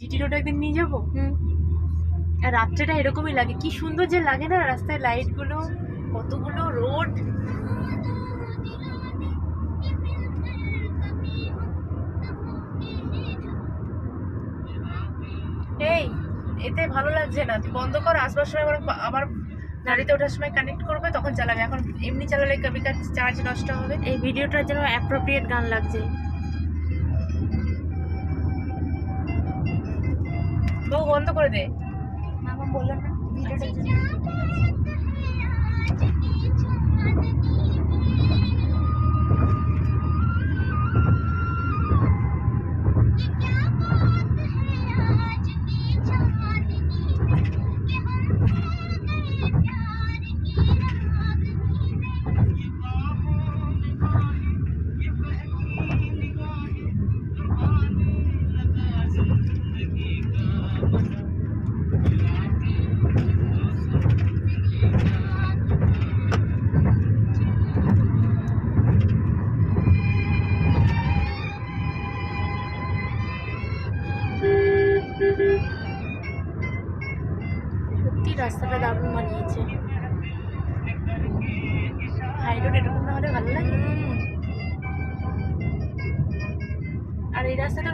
GT road একদিন নিয়ে যাবো। আর রাত্রেটা এরকমই লাগে, কি সুন্দর যে লাগে না, রাস্তায় লাইট গুলো, কতগুলো রোড। এই এতে ভালো লাগছে না, তুই বন্ধ কর। আসবার সময় আবার গাড়িতে ওঠার সময় কানেক্ট করবে, তখন চালাবে। এখন এমনি চালালে কবিকার চার্জ নষ্ট হবে। এই ভিডিওটার জন্য অ্যাপ্রোপ্রিয়েট গান লাগছে। বউ বন্ধ করে দে। মামা বললাম না ভিডিওটার জন্য। সত্যি রাস্তাটা দারুণ বানিয়েছে। হাই রোড এরকম না হলে ভালো লাগে। আর এই রাস্তাটা